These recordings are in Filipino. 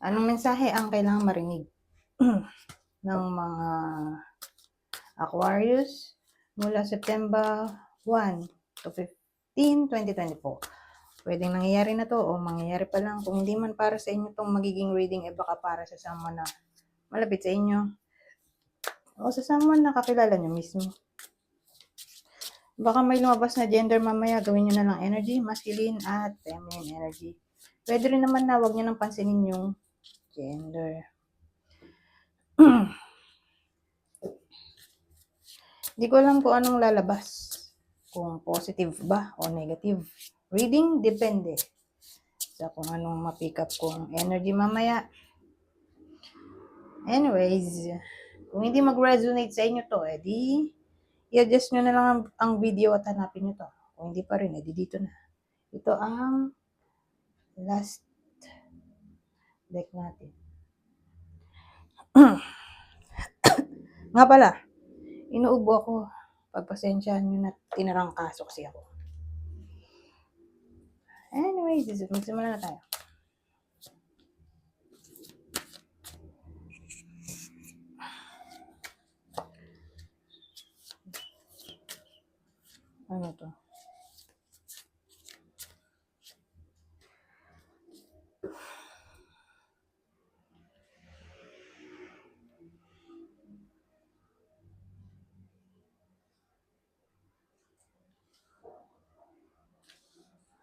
Anong mensahe ang kailangang marinig ng mga Aquarius mula September 1 to 15, 2024? Pwedeng nangyayari na to o mangyayari pa lang. Kung hindi man para sa inyo tong magiging reading, baka para sa someone na malapit sa inyo o sa someone na kakilala nyo mismo. Baka may lumabas na gender mamaya, gawin nyo na lang energy, masculine at feminine energy. Pwede rin naman na wag nyo nang pansinin yung gender. Hindi ko alam kung anong lalabas. Kung positive ba o negative. Reading, depende sa kung anong ma-pick up kong energy mamaya. Anyways, kung hindi mag-resonate sa inyo to, edi i-adjust nyo na lang ang video at hanapin nyo to. Kung hindi pa rin, edi dito na. Ito ang last deck natin. Nga pala, inuubo ako. Pagpasensyahan nyo na tinarangkaso kasi ako. Anyways, magsimula na tayo. Ano to?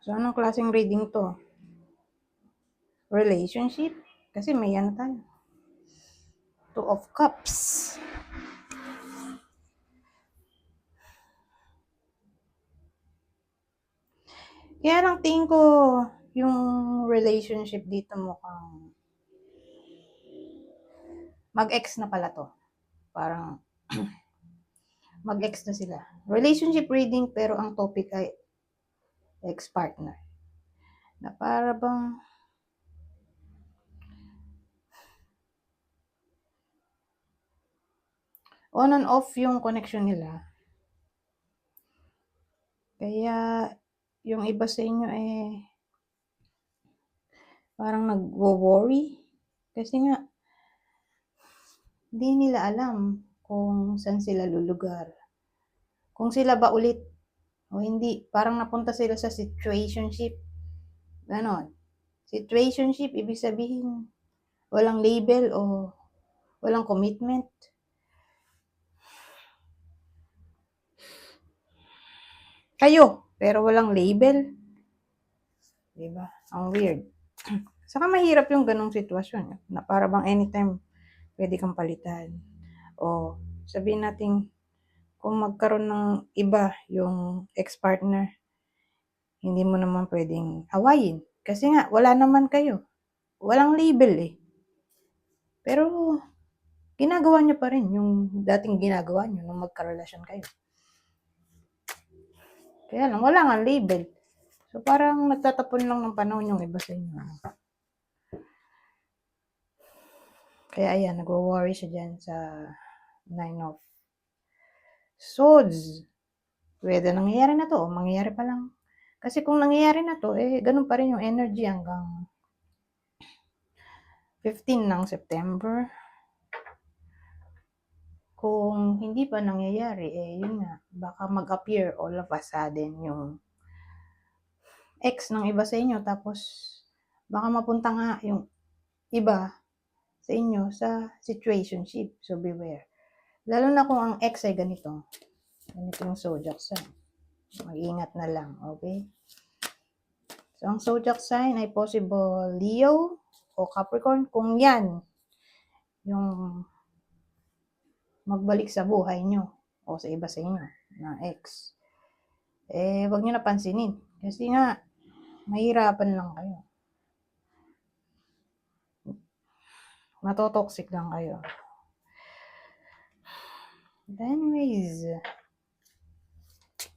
So, anong klaseng reading to? Relationship? Kasi may ano tayo. Two of Cups. Kaya lang tingin ko yung relationship dito mukhang mag-ex na pala to. Parang mag-ex na sila. Relationship reading pero ang topic ay ex-partner. Na para bang on and off yung connection nila. Kaya yung iba sa inyo parang nag-worry. Kasi nga, di nila alam kung saan sila lulugar. Kung sila ba ulit o hindi. Parang napunta sila sa situationship. Ganon. Situationship, ibig sabihin, walang label o walang commitment. Kayo, pero walang label. Diba? Ang weird. Saka mahirap yung ganong sitwasyon. Na para bang anytime pwede kang palitan. O sabihin natin, kung magkaroon ng iba yung ex-partner, hindi mo naman pwedeng awayin. Kasi nga, wala naman kayo. Walang label eh. Pero, ginagawa nyo pa rin yung dating ginagawa nyo nung magkarelasyon kayo. Kaya lang, wala nga label. So, parang nagtatapon lang ng panahon yung iba sa inyo. Kaya ayan, nag-worry siya dyan sa 9 of Swords. Whether nangyayari na to o mangyayari pa lang. Kasi kung nangyayari na to, ganun pa rin yung energy hanggang 15 ng September. Kung hindi pa nangyayari, yun nga, baka mag-appear all of a sudden yung ex ng iba sa inyo, tapos baka mapunta nga yung iba sa inyo sa situationship. So, beware. Lalo na kung ang ex ay ganito. Ganito yung zodiac sign. Mag-ingat na lang, okay? So, ang zodiac sign ay possible Leo o Capricorn. Kung yan, yung magbalik sa buhay nyo o sa iba sa inyo na ex, wag nyo napansinin. Kasi nga, mahirapan lang kayo. Matotoxic lang kayo. Anyways,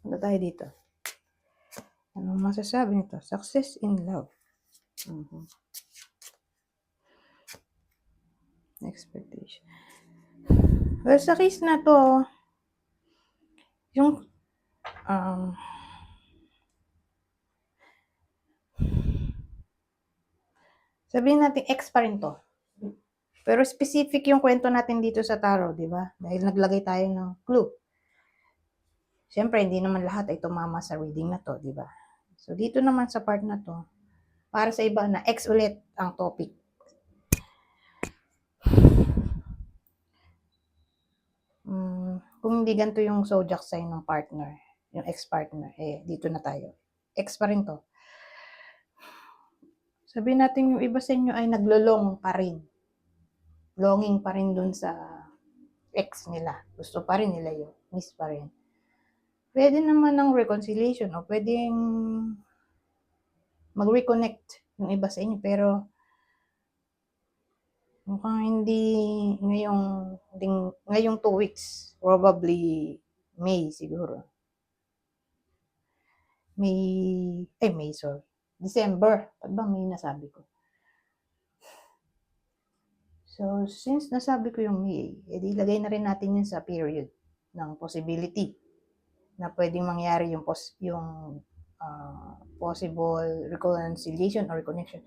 ano tayo dito? Anong masasabi nito? Success in love. Expectation. Well, sa case na to, yung Sabihin natin ex pa rin 'to. Pero specific yung kwento natin dito sa tarot, 'di ba? Dahil naglagay tayo ng clue. Siyempre, hindi naman lahat ay tumama sa reading na 'to, 'di ba? So, dito naman sa part na 'to, para sa iba na ex ulit ang topic. Kung hindi ganito yung zodiac sign ng partner, yung ex-partner, dito na tayo. Ex pa rin 'to. Sabihin natin yung iba sa inyo ay naglolong pa rin. Longing pa rin dun sa ex nila. Gusto pa rin nila yun. Miss pa rin. Pwede naman ng reconciliation o pwedeng mag-reconnect yung iba sa inyo. Pero mukhang hindi ngayong 2 weeks. Probably May siguro. May, sorry. December. Ba't ba May nasabi ko? So, since nasabi ko yung May, edi ilagay na rin natin yun sa period ng possibility na pwedeng mangyari yung possible reconciliation or reconnection.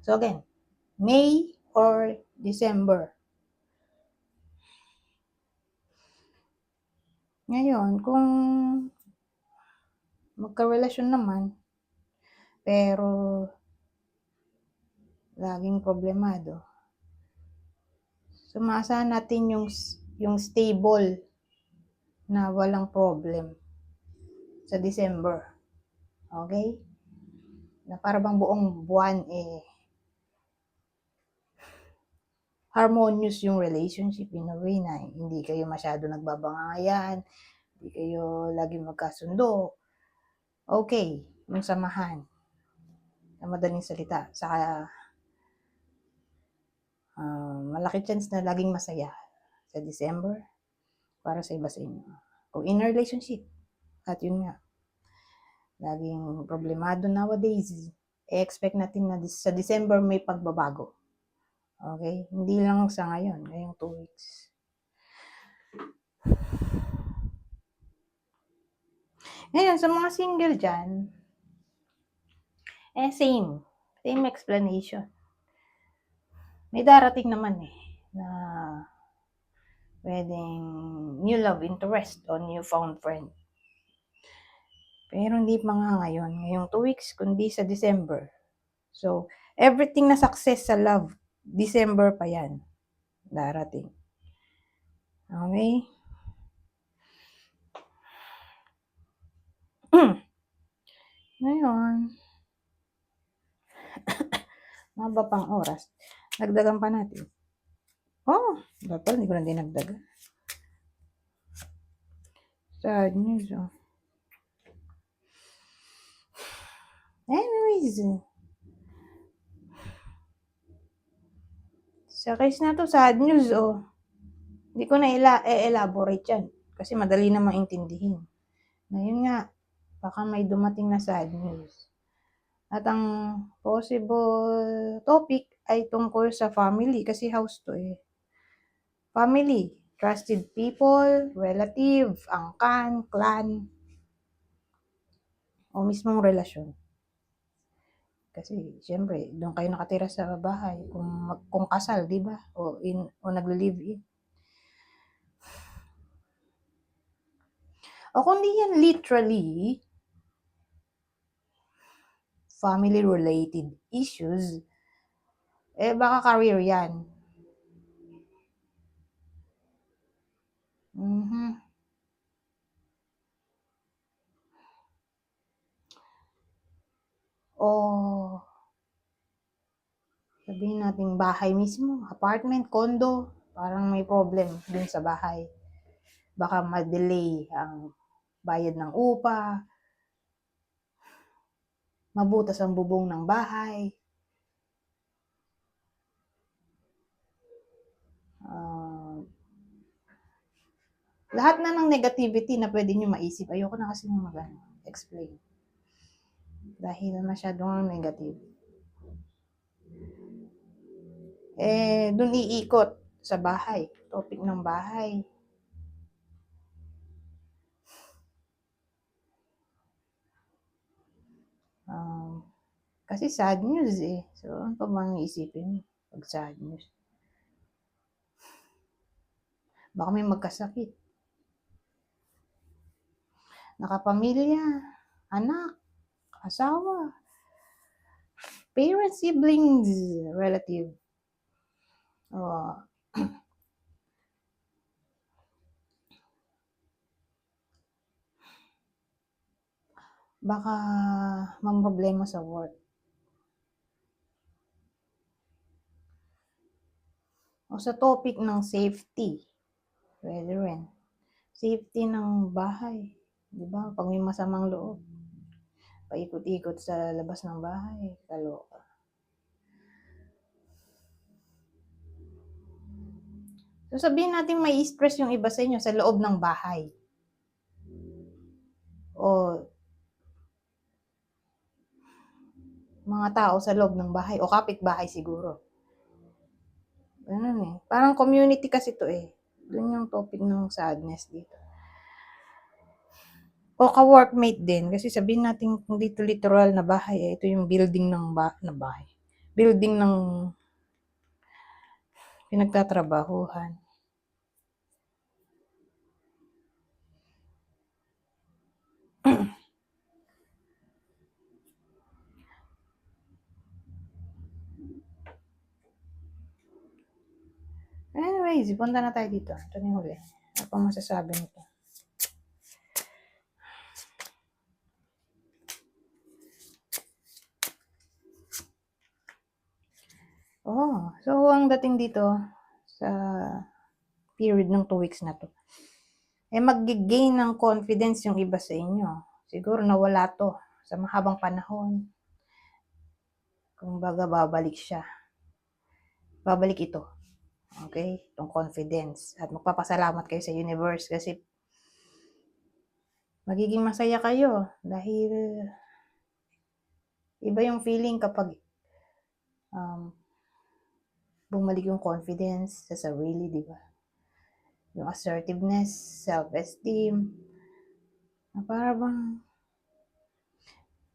So again, May or December. Ngayon, kung magka-relasyon naman, pero laging problemado, sumasahan natin yung stable na walang problem sa December. Okay? Na para bang buong buwan harmonious yung relationship in a way na hindi kayo masyado nagbabangayan, hindi kayo laging magkasundo. Okay, yung samahan. Sa madaling salita. Saka malaki chance na laging masaya sa December para sa iba sa inyo. Kung in a relationship, at yun nga, laging problemado nowadays, expect natin na sa December may pagbabago. Okay? Hindi lang sa ngayon, ngayong 2 weeks. Ngayon, sa mga single dyan, same explanation. May darating naman na pwedeng new love interest o new found friend. Pero hindi pa nga ngayong 2 weeks, kundi sa December. So, everything na success sa love, December pa yan darating. Okay? Ngayon, maba pang oras. Dagdagan pa natin. Dapat hindi ko na dinagdagan. Sad news, Anyways, sa case na to, sad news, Hindi ko na elaborate yan. Kasi madali na maintindihin. Ngayon nga, baka may dumating na sad news. At ang possible topic ay tungkol sa family. Kasi house to Family. Trusted people, relative, angkan, clan, o mismong relasyon. Kasi, syempre, doon kayo nakatira sa bahay. Kung kasal, di ba? O nagli-live-in. O kung di yan literally family-related issues, baka career yan. O sabihin natin bahay mismo, apartment, condo, parang may problem dun sa bahay. Baka ma-delay ang bayad ng upa, mabutas ang bubong ng bahay, lahat na ng negativity na pwede nyo maisip. Ayoko na kasi mag-explain. Dahil masyadong negative. Dun iikot sa bahay. Topic ng bahay. Kasi sad news eh. So, ano pa bang iisipin mo pag sad news? Baka may magkasakit. Nakapamilya, anak, asawa, parents, siblings, relative. Oh, baka mamroblema sa work. O sa topic ng safety, pwede rin. Safety ng bahay. Di ba? Pag may masamang loob, paikot-ikot sa labas ng bahay, kaloka. So sabihin natin may stress yung iba sa inyo sa loob ng bahay. O mga tao sa loob ng bahay o kapitbahay siguro. Ganun eh. Parang community kasi to eh. Doon yung topic ng sadness dito. O ka-workmate din. Kasi sabihin natin kung dito literal na bahay eh. Ito yung building ng bahay. Building ng pinagtatrabahuhan. Anyways, punta na tayo dito. Ito na yung huli. Ano pa masasabi nito? Oh, so ang dating dito sa period ng 2 weeks na to, eh mag-gain ng confidence yung iba sa inyo. Siguro nawala to sa mahabang panahon. Kung baga babalik siya. Babalik ito. Okay? Itong confidence. At magpapasalamat kayo sa universe kasi magiging masaya kayo dahil iba yung feeling kapag bumalik yung confidence sa sarili, di ba? Yung assertiveness, self-esteem, na para bang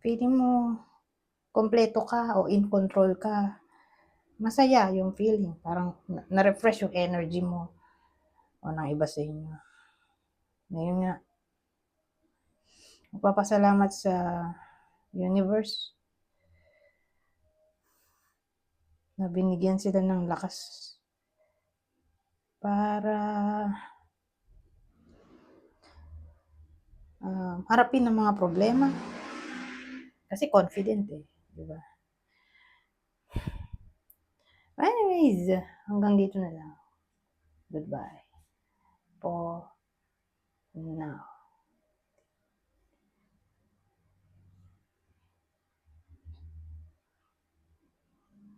feeling mo kompleto ka o in control ka. Masaya yung feeling. Parang na-refresh yung energy mo o ng iba sa inyo. Ngayon nga, magpapasalamat sa universe na binigyan sila ng lakas para harapin ang mga problema. Kasi confident eh, di ba? Anyways, hanggang dito na lang. Goodbye. For now.